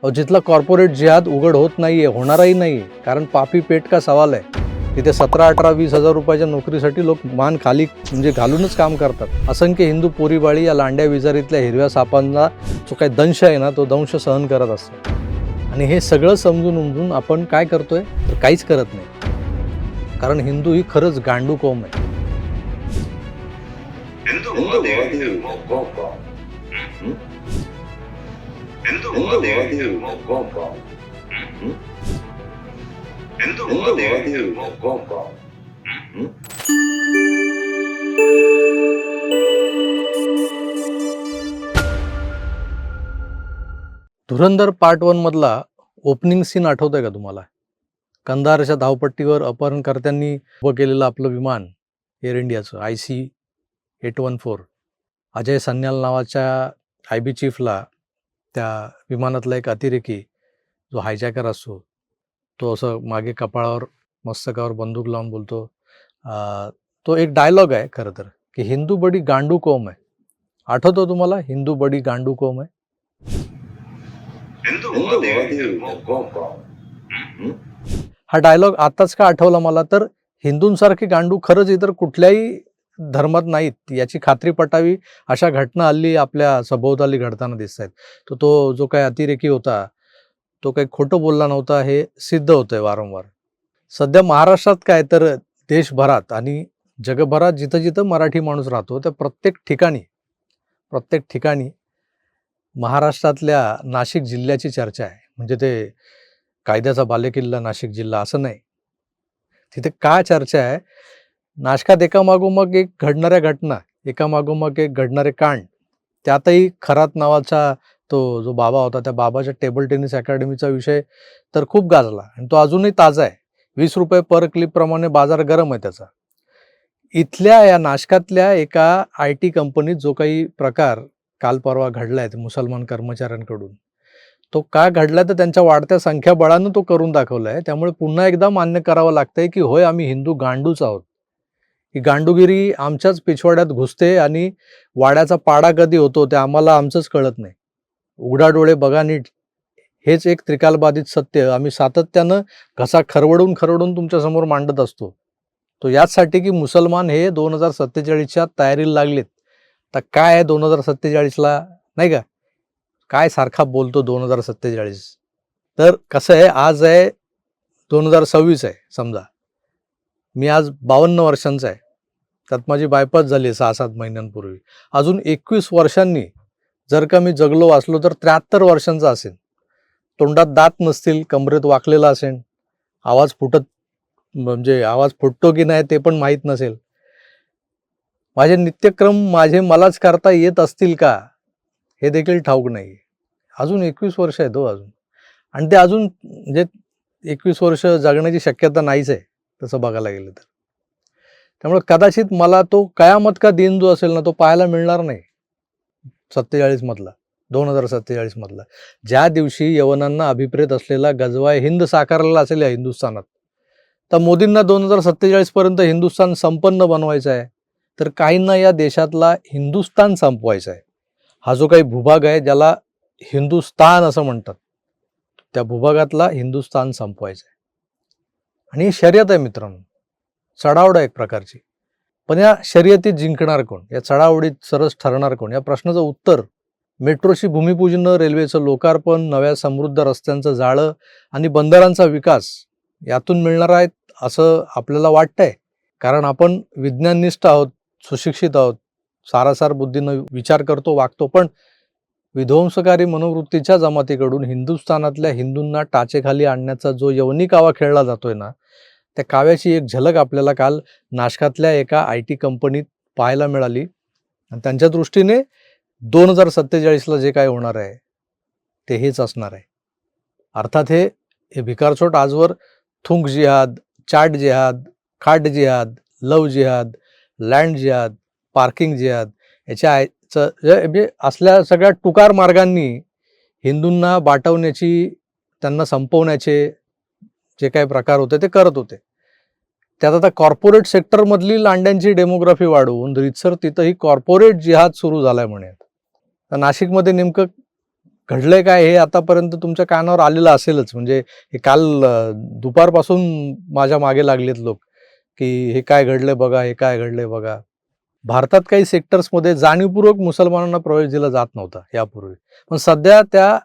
जिथला corporate जिहाद उघड होत नाहीये, होणारही नाही, कारण पापी पेट का सवाल आहे. तिथे 17, 18, 20,000 रुपयाच्या नोकरीसाठी लोक मान खाली म्हणजे घालूनच काम करतात. असंख्य हिंदू पोरीबाळी या लांड्या विजारीतल्या हिरव्या सापांना जो काही दंश आहे ना, तो दंश सहन करत असतो. आणि हे सगळं समजून उमजून आपण काय करतोय, तर काहीच करत नाही. कारण हिंदू ही खरंच गांडू कौम आहे. धुरंधर पार्ट 1 मधला ओपनिंग सीन आठवतोय का तुम्हाला? कंधारच्या धावपट्टीवर अपहरणकर्त्यांनी उभं केलेलं आपलं विमान, एअर इंडियाचं IC-814. अजय सन्याल नावाच्या IB चीफला त्या विमानातला एक अतिरेकी जो हायजॅकर असतो, तो असं मागे कपाळावर मस्तकावर बंदूक लावून बोलतो, तो एक डायलॉग आहे खरं तर, की हिंदू बडी गांडू कौम आहे. आठवतो तुम्हाला? हिंदू बडी गांडू कौम आहे. हा डायलॉग आताच का आठवला मला, तर हिंदूंसारखी गांडू खरंच इतर कुठल्याही धर्मात नाहीत, याची खात्री पटावी अशा घटना हल्ली आपल्या सभोवताली घडताना दिसत आहेत. तर तो जो काही अतिरेकी होता, तो काही खोटं बोलला नव्हता, हे सिद्ध होतंय वारंवार. सध्या महाराष्ट्रात काय तर देशभरात आणि जगभरात जिथं जिथं मराठी माणूस राहतो, त्या प्रत्येक ठिकाणी महाराष्ट्रातल्या नाशिक जिल्ह्याची चर्चा आहे. म्हणजे ते कायद्याचा बालेकिल्ला नाशिक जिल्हा असं नाही. तिथे काय चर्चा आहे, नाशकात एकामागोमाग एक घडणाऱ्या घटना, एकामागोमाग एक घडणारे कांड. त्यातही खरात नावाचा तो जो बाबा होता, त्या बाबाच्या टेबल टेनिस अकॅडमीचा विषय तर खूप गाजला आणि तो अजूनही ताजा आहे. 20 रुपये पर क्लिप प्रमाणे बाजार गरम आहे त्याचा. इथल्या या नाशकातल्या एका IT कंपनीत जो काही प्रकार काल परवा घडलाय मुसलमान कर्मचाऱ्यांकडून, तो का घडला तर त्यांच्या वाढत्या संख्याबळानं तो करून दाखवलाय. त्यामुळे पुन्हा एकदा मान्य करावं लागतंय की होय, आम्ही हिंदू गांडूच आहोत. ही गांडूगिरी आमच्याच पिछवाड्यात घुसते आणि वाड्याचा पाडा कधी होतो ते आम्हाला आमचंच कळत नाही. उघडा डोळे बघा नीट, हेच एक त्रिकालबाधित सत्य आम्ही सातत्यानं घसा खरवडून तुमच्यासमोर मांडत असतो. तो याचसाठी की मुसलमान हे 2047च्या तयारीला लागलेत. तर काय आहे 2047ला, नाही का? काय सारखा बोलतो 2047. तर कसं आहे, आज आहे 2026 आहे समजा. मी आज 52 वर्षांचा आहे. त्यात माझी बायपास झाली 6-7 महिन्यांपूर्वी. अजून 21 वर्षांनी जर का मी जगलो असलो तर 73 वर्षांचा असेल. तोंडात दात नसतील, कमरेत वाकलेला असेल, आवाज फुटतो की नाही ते पण माहीत नसेल. माझे नित्यक्रम मलाच करता येत असतील का, हे देखील ठाऊक नाही. अजून 21 वर्ष आहेत हो अजून. आणि ते अजून म्हणजे 21 वर्ष जगण्याची शक्यता नाहीच आहे तसं बघायला गेलं तर. त्यामुळे कदाचित मला तो कयामत का दिन जो असेल ना, तो पाहायला मिळणार नाही 2047 मधला. ज्या दिवशी यवनांना अभिप्रेत असलेला गजवाय हिंद साकारलेला असेल या हिंदुस्थानात, तर मोदींना 2047 पर्यंत हिंदुस्थान संपन्न बनवायचं आहे. तर काहींना या देशातला हिंदुस्थान संपवायचा आहे. हा जो काही भूभाग आहे ज्याला हिंदुस्थान असं म्हणतात, त्या भूभागातला हिंदुस्थान संपवायचा आहे. आणि ही शर्यत आहे मित्रांनो, चढावड आहे एक प्रकारची. पण या शर्यतीत जिंकणार कोण, या चढावडीत सरस ठरणार कोण, या प्रश्नाचं उत्तर मेट्रोची भूमिपूजन, रेल्वेचं लोकार्पण, नव्या समृद्ध रस्त्यांचं जाळं आणि बंदरांचा विकास यातून मिळणार आहेत असं आपल्याला वाटतंय. कारण आपण विज्ञाननिष्ठ आहोत, सुशिक्षित आहोत, सारासार बुद्धीनं विचार करतो, वागतो. पण विध्वंसकारी मनोवृत्तीच्या जमातीकडून हिंदुस्थानातल्या हिंदूंना टाचेखाली आणण्याचा जो यवनी कावा खेळला जातोय ना, त्या काव्याची एक झलक आपल्याला काल नाशकातल्या एका IT कंपनीत पाहायला मिळाली. आणि त्यांच्या दृष्टीने 2047ला जे काय होणार आहे ते हेच असणार आहे. अर्थात हे भिकारचोट आजवर थुंक जिहाद, चाट जिहाद, खाट जिहाद, लव जिहाद, लँड जिहाद, पार्किंग जिहाद म्हणजे असल्या सगळ्या टुकार मार्गांनी हिंदूंना बाटवण्याची, त्यांना संपवण्याचे जे काही प्रकार होते ते करत होते. त्यात आता कॉर्पोरेट सेक्टरमधली लांड्यांची डेमोग्राफी वाढवून रितसर तिथंही कॉर्पोरेट जिहाद सुरू झालाय म्हणे. तर नाशिकमध्ये नेमकं घडलंय काय हे आतापर्यंत तुमच्या कानावर आलेलं असेलच. म्हणजे हे काल दुपारपासून माझ्या मागे लागलेत लोक, की हे काय घडलंय बघा, हे काय घडलंय बघा. भारतात काही सेक्टर्समध्ये जाणीवपूर्वक मुसलमानांना प्रवेश दिला जात नव्हता यापूर्वी. पण सध्या त्या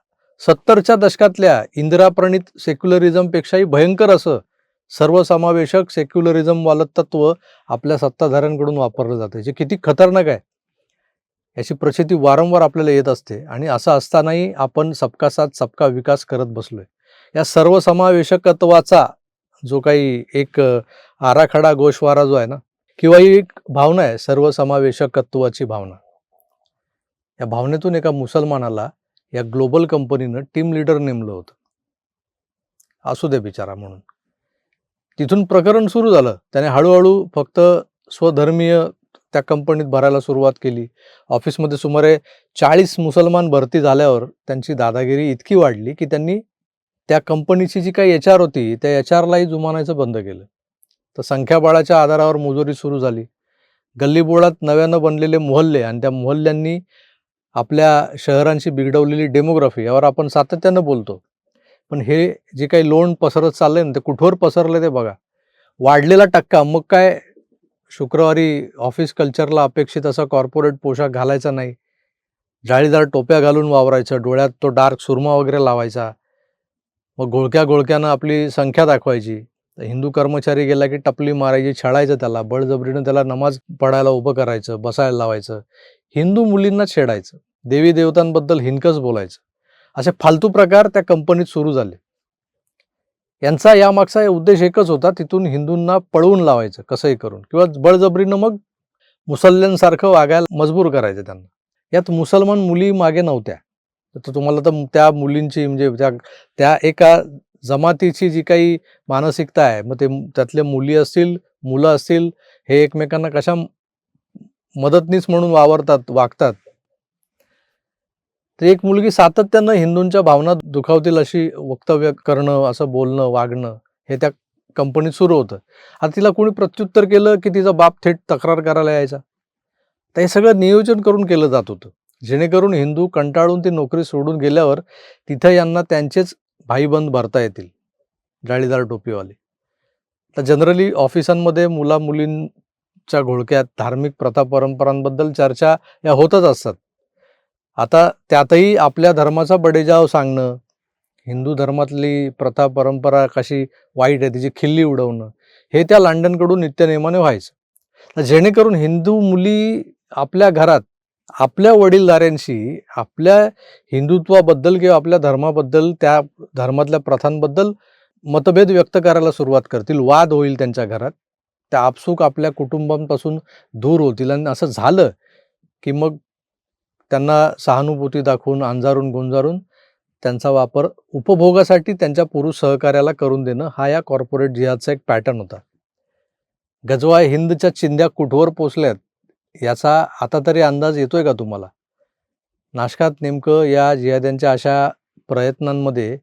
70च्या दशकातल्या इंदिराप्रणीत सेक्युलरिझमपेक्षाही भयंकर असं सर्वसमावेशक सेक्युलरिझमवालं तत्व आपल्या सत्ताधाऱ्यांकडून वापरलं जातं, जे किती खतरनाक आहे याची प्रचिती वारंवार आपल्याला येत असते. आणि असं असतानाही आपण सबका साथ सबका विकास करत बसलोय. या सर्वसमावेशकत्वाचा जो काही एक आराखडा गोषवारा जो आहे ना, किंवा ही एक भावना आहे सर्वसमावेशकत्वाची भावना. या भावनेतून एका मुसलमानाला या ग्लोबल कंपनीनं टीम लीडर नेमलं होतं. असू दे बिचारा म्हणून. तिथून प्रकरण सुरू झालं. त्याने हळूहळू फक्त स्वधर्मीय त्या कंपनीत भरायला सुरुवात केली. ऑफिसमध्ये सुमारे 40 मुसलमान भरती झाल्यावर त्यांची दादागिरी इतकी वाढली की त्यांनी त्या कंपनीची जी काही HR होती त्या HRलाही जुमानायचं बंद केलं. तर संख्याबळाच्या आधारावर मुजोरी सुरू झाली. गल्लीबोळात नव्यानं बनलेले मोहल्ले आणि त्या मोहल्ल्यांनी आपल्या शहरांची बिघडवलेली डेमोग्राफी यावर आपण सातत्यानं बोलतो. पण हे जे काही लोण पसरत चाललंय ना, ते कुठवर पसरलं ते बघा. वाढलेला टक्का, मग काय शुक्रवारी ऑफिस कल्चरला अपेक्षित असा कॉर्पोरेट पोशाख घालायचा नाही, जाळीदार टोप्या घालून वावरायचं, डोळ्यात तो डार्क सुरमा वगैरे लावायचा, मग घोळक्यानं आपली संख्या दाखवायची. हिंदू कर्मचारी गेला की टपली मारायची, छळायचं त्याला, बळजबरीनं त्याला नमाज पढायला उभं करायचं, बसायला लावायचं, हिंदू मुलींना छेडायचं, देवी देवतांबद्दल हिणकस बोलायचं. असे फालतू प्रकार त्या कंपनीत सुरू झाले. यांचा यामागचा उद्देश एकच होता, तिथून हिंदूंना पळवून लावायचं कसंही करून, किंवा बळजबरीनं मग मुसल्ल्यांसारखं वागायला मजबूर करायचं त्यांना. यात मुसलमान मुली मागे नव्हत्या. तर तुम्हाला तर त्या मुलींची म्हणजे त्या एका जमातीची जी काही मानसिकता आहे, मग ते त्यातल्या मुली असतील, मुलं असतील, हे एकमेकांना कशा मदतनीस म्हणून वागतात. तर एक मुलगी सातत्यानं हिंदूंच्या भावना दुखावतील अशी वक्तव्य करणं, असं बोलणं, वागणं हे त्या कंपनीत सुरू होतं. आता तिला कोणी प्रत्युत्तर केलं की तिचा बाप थेट तक्रार करायला यायचा. तर हे सगळं नियोजन करून केलं जात होतं, जेणेकरून हिंदू कंटाळून ती नोकरी सोडून गेल्यावर तिथं यांना त्यांचेच भाईबंद भरता येतील, जाळीदार टोपीवाले. तर जनरली ऑफिसांमध्ये मुलींच्या घोळक्यात धार्मिक प्रथा परंपरांबद्दल चर्चा या होतच असतात. आता त्यातही आपल्या धर्माचा बडेजाव सांगणं, हिंदू धर्मातली प्रथा परंपरा कशी वाईट आहे तिची खिल्ली उडवणं, हे त्या लांडनकडून नित्यनेमाने व्हायचं. तर जेणेकरून हिंदू मुली आपल्या घरात आपल्या वडीलधाऱ्यांशी आपल्या हिंदुत्वाबद्दल किंवा आपल्या धर्माबद्दल, त्या धर्मातल्या प्रथांबद्दल मतभेद व्यक्त करायला सुरुवात करतील, वाद होईल त्यांच्या घरात, त्या आपसूक आपल्या कुटुंबांपासून दूर होतील. आणि असं झालं की मग त्यांना सहानुभूती दाखवून, अंजारून गोंजारून त्यांचा वापर उपभोगासाठी त्यांच्या पुरुष सहकार्याला करून देणं, हा या कॉर्पोरेट जिहादचा एक पॅटर्न होता. गजवाय हिंदच्या चिंध्या कुठवर पोचल्यात याचा आता तरी अंदाज येतोय का तुम्हाला? नाशकात नेमकं या जिहाद्यांच्या अशा प्रयत्नांमध्ये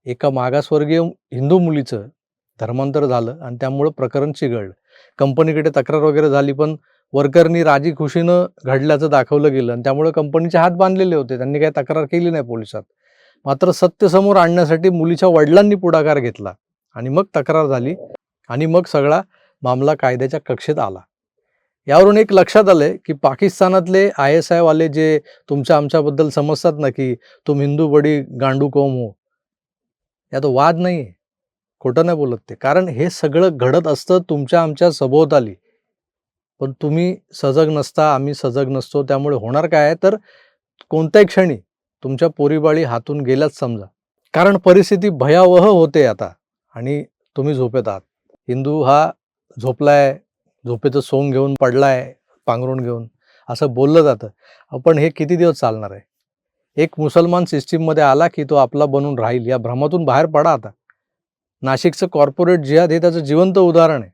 एका मागासवर्गीय हिंदू मुलीचं धर्मांतर झालं आणि त्यामुळं प्रकरण चिघळलं. कंपनीकडे तक्रार वगैरे झाली, पण वर्करनी राजी खुशीनं घडल्याचं दाखवलं गेलं आणि त्यामुळे कंपनीचे हात बांधलेले होते. त्यांनी काही तक्रार केली नाही पोलिसात. मात्र सत्य समोर आणण्यासाठी मुलीच्या वडिलांनी पुढाकार घेतला आणि मग तक्रार झाली आणि मग सगळा मामला कायद्याच्या कक्षेत आला. यावरून एक लक्षात आलंय की पाकिस्तानातले ISI वाले जे तुमच्या आमच्याबद्दल समजतात ना, की तुम हिंदू बडी गांडू कौम हो, यात वाद नाही, खोटं नाही बोलत ते. कारण हे सगळं घडत असतं तुमच्या आमच्या सभोवताली, पण तुम्ही सजग नसता, आम्ही सजग नसतो. त्यामुळे होणार काय आहे, तर कोणत्याही क्षणी तुमच्या पोरीबाळी हातून गेल्याच समजा. कारण परिस्थिती भयावह होते आता आणि तुम्ही झोपेत आहात. हिंदू हा झोपलाय, झोपेचं सोंग घेऊन पडलाय, पांघरून घेऊन, असं बोललं जातं. पण हे किती दिवस चालणार आहे? एक मुसलमान सिस्टीममध्ये आला की तो आपला बनून राहील, या भ्रमातून बाहेर पडा आता. नाशिकचं कॉर्पोरेट जिहाद हे त्याचं जिवंत उदाहरण आहे.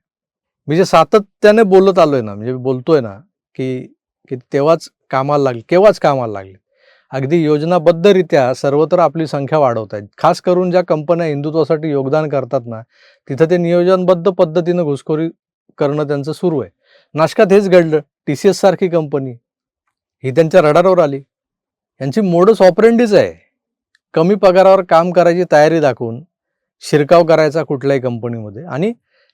मी जे सातत्याने बोलत आलोय ना, म्हणजे बोलतोय ना, की तेव्हाच कामाला लागले, केव्हाच कामाला लागले. अगदी योजनाबद्धरित्या सर्वत्र आपली संख्या वाढवत आहेत. खास करून ज्या कंपन्या हिंदुत्वासाठी योगदान करतात ना, तिथं ते नियोजनबद्ध पद्धतीनं घुसखोरी करणं त्यांचं सुरू आहे. नाशकात हेच घडलं. TCS सारखी कंपनी ही त्यांच्या रडारवर आली. यांची मोडस ऑपरेंडीच आहे कमी पगारावर काम करायची तयारी दाखवून शिरकाव करायचा कुठल्याही कंपनीमध्ये आणि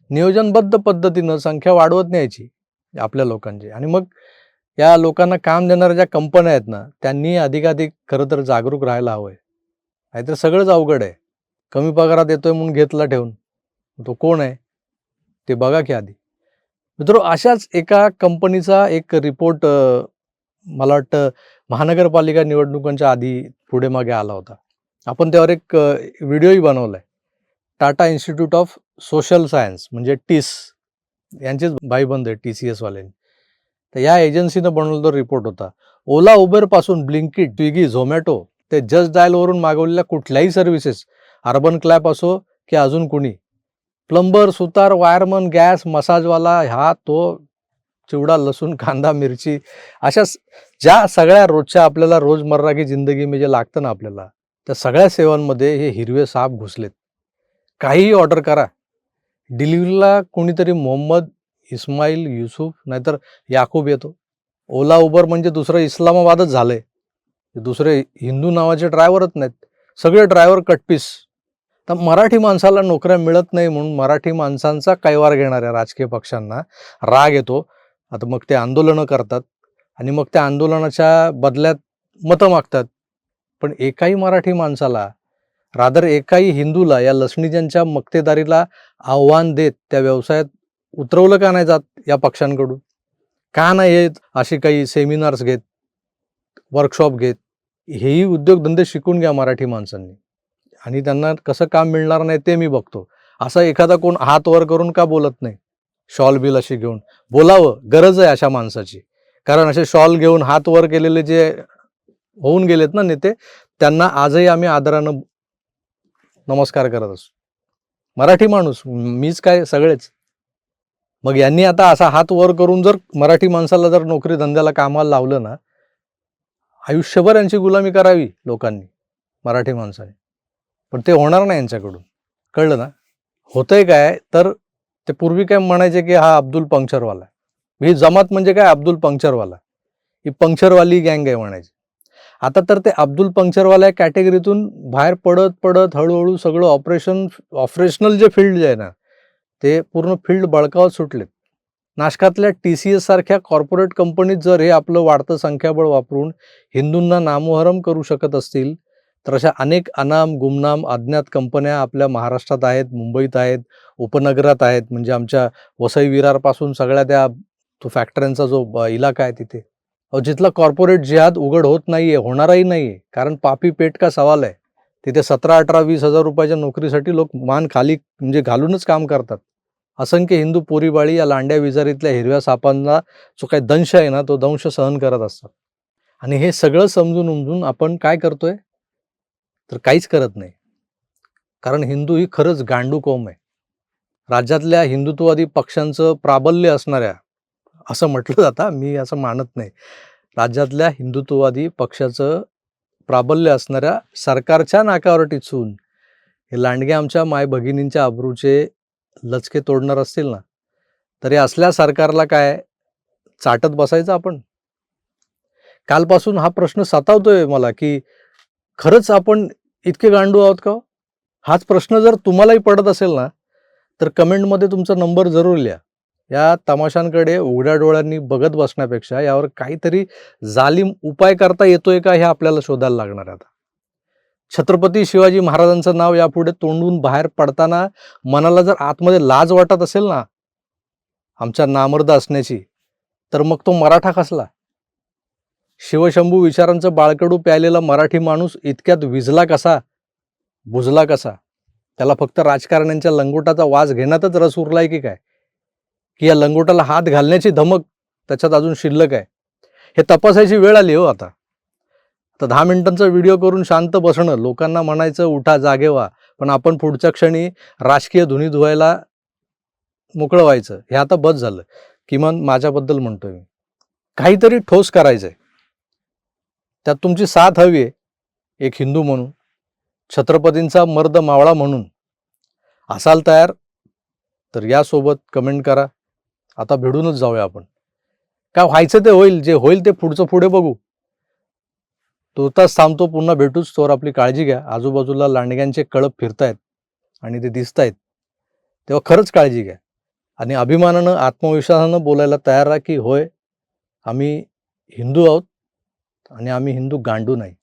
नियोजनबद्ध पद्धतीनं संख्या वाढवत न्यायची आपल्या लोकांची. आणि मग या लोकांना काम देणाऱ्या ज्या कंपन्या आहेत ना, त्यांनी अधिकाधिक खरं तर जागरूक राहायला हवं आहे. नाहीतर सगळंच अवघड आहे. कमी पगारात येतोय म्हणून घेतला ठेवून, तो कोण आहे ते बघा की आधी. मित्र, अशाच एका कंपनीचा एक रिपोर्ट मला वाटतं महानगरपालिका निवडणुकांच्या आधी पुढे मागे आला होता. आपण त्यावर एक व्हिडिओही बनवला आहे. Tata institute of social science म्हणजे टिस यांचेच भाईबंद आहे TCS वाल्यांनी. तर या एजन्सीनं बनवलेला रिपोर्ट होता. ओला, उबेरपासून ब्लिंकिट, स्विगी, झोमॅटो ते जस्ट डायलवरून मागवलेल्या कुठल्याही सर्व्हिसेस, अर्बन क्लॅप असो की अजून कुणी, प्लंबर, सुतार, वायरमन, गॅस, मसाजवाला, हा तो चिवडा, लसूण, कांदा, मिरची, अशा ज्या सगळ्या रोजच्या आपल्याला रोजमर्रा की जिंदगी म्हणजे लागतं ना आपल्याला, त्या सगळ्या सेवांमध्ये हे हिरवे साप घुसलेत. काहीही ऑर्डर करा, डिलिव्हरीला कोणीतरी मोहम्मद, इस्माईल, युसुफ नाहीतर याकूब येतो. ओला, उबर म्हणजे दुसरं इस्लामाबादच झालंय. दुसरे हिंदू नावाचे ड्रायव्हरच नाहीत, सगळे ड्रायव्हर कटपीस. तर मराठी माणसाला नोकऱ्या मिळत नाही म्हणून मराठी माणसांचा कैवार घेणाऱ्या राजकीय पक्षांना राग येतो. आता मग ते आंदोलनं करतात आणि मग त्या आंदोलनाच्या बदल्यात मतं मागतात. पण एकाही मराठी माणसाला, रादर एकाही हिंदूला या लसणीजांच्या मक्तेदारीला आव्हान देत त्या व्यवसायात उतरवलं का नाही जात या पक्षांकडून? का नाही येत असे काही सेमिनार्स घेत, वर्कशॉप घेत? हेही उद्योगधंदे शिकून घ्या मराठी माणसांनी, आणि त्यांना कसं काम मिळणार नाही ते मी बघतो. असा एखादा कोण हात वर करून का बोलत नाही? शॉल बिल अशी घेऊन बोलावं, गरज आहे अशा माणसाची. कारण असे शॉल घेऊन हात वर केलेले जे होऊन गेलेत ना नेते, त्यांना आजही आम्ही आदरानं नमस्कार करत असतो. मराठी माणूस, मीच काय सगळेच. मग यांनी आता असा हात वर करून जर मराठी माणसाला जर नोकरी धंद्याला कामाला लावलं ना, आयुष्यभर यांची गुलामी करावी लोकांनी, मराठी माणसाने. पण ते होणार नाही यांच्याकडून, कळलं ना? होतंय काय तर, ते पूर्वी काय म्हणायचे की हा अब्दुल पंक्चरवाला, ही जमात म्हणजे काय, अब्दुल पंक्चरवाला, ही पंक्चरवाली गँग आहे म्हणायची. आता तर ते अब्दुल पंक्चरवाल्या कॅटेगरीतून बाहेर पडत पडत हळूहळू सगळं ऑपरेशनल जे फील्ड जे आहे ना, ते पूर्ण फील्ड बळकावत सुटलेत. नाशकातल्या TCS सारख्या कॉर्पोरेट कंपनीत जर हे आपलं वाढतं संख्याबळ वापरून हिंदूंना नामोहरम करू शकत असतील, तर अशा अनेक अनाम, गुमनाम, अज्ञात कंपन्या आपल्या महाराष्ट्रात आहेत, मुंबईत आहेत, उपनगरात आहेत. म्हणजे आमच्या वसई विरारपासून सगळ्या त्या तो फॅक्टऱ्यांचा जो इलाका आहे तिथे, जिथला कॉर्पोरेट जिहाद उघड होत नाहीये, होणारही नाहीये. कारण पापी पेट का सवाल आहे. तिथे 17, 18, 20 हजार रुपयाच्या नोकरीसाठी लोक मान खाली म्हणजे घालूनच काम करतात. असंख्य हिंदू पोरीबाळी या लांड्या विजारीतल्या हिरव्या सापांना जो काही दंश आहे ना, तो दंश सहन करत असतात. आणि हे सगळं समजून उमजून आपण काय करतोय, तर काहीच करत नाही. कारण हिंदू ही खरंच गांडू कौम आहे. राज्यातल्या हिंदुत्ववादी पक्षांचं प्राबल्य असणाऱ्या, असं म्हटलं जातं, मी असं मानत नाही, राज्यातल्या हिंदुत्ववादी पक्षाचं प्राबल्य असणाऱ्या सरकारच्या नाकावर टिचून हे लांडगे आमच्या माय भगिनींच्या अब्रूचे लचके तोडणार असतील ना, तरी असल्या सरकारला काय चाटत बसायचं आपण? कालपासून हा प्रश्न सतावतोय मला की खरंच आपण इतके गांडू आहोत का? हाच प्रश्न जर तुम्हालाही पडत असेल ना, तर कमेंटमध्ये तुमचा नंबर जरूर लिहा. या तमाशांकडे उघड्या डोळ्यांनी बघत बसण्यापेक्षा यावर काहीतरी जालीम उपाय करता येतोय का, हे आपल्याला शोधायला लागणार आहे. आता छत्रपती शिवाजी महाराजांचं नाव यापुढे तोंडून बाहेर पडताना मनाला जर आतमध्ये लाज वाटत असेल ना आमच्या नामर्द असण्याची, तर मग तो मराठा कसला? शिवशंभू विचारांचं बाळकडू प्यालेला मराठी माणूस इतक्यात विझला कसा, बुजला कसा? त्याला फक्त राजकारण्यांच्या लंगोटाचा वास घेण्यातच रस उरलाय की काय? की या लंगोटाला हात घालण्याची धमक त्याच्यात अजून शिल्लक आहे? हे तपासायची वेळ आली हो आता. 10 मिनिटांचा व्हिडिओ करून शांत बसणं, लोकांना म्हणायचं उठा जागे व्हा, पण आपण पुढच्या क्षणी राजकीय धुनी धुवायला मोकळं व्हायचं, हे आता बस झालं. किमान माझ्याबद्दल म्हणतोय मी. काहीतरी ठोस करायचंय, त्यात तुमची साथ हवी आहे. एक हिंदू म्हणून, छत्रपतींचा मर्द मावळा म्हणून असाल तयार तर यासोबत कमेंट करा. आता भिडूनच जाऊया आपण. काय व्हायचं ते होईल, जे होईल ते पुढचं पुढे बघू. तोताच थांबतो, पुन्हा भेटूच, तोवर आपली काळजी घ्या. आजूबाजूला लांडग्यांचे कळप फिरतायत आणि ते दिसतायत, तेव्हा खरंच काळजी घ्या आणि अभिमानानं, आत्मविश्वासानं बोलायला तयार राहा, की होय, आम्ही हिंदू आहोत आणि आम्ही हिंदू गांडू नाही.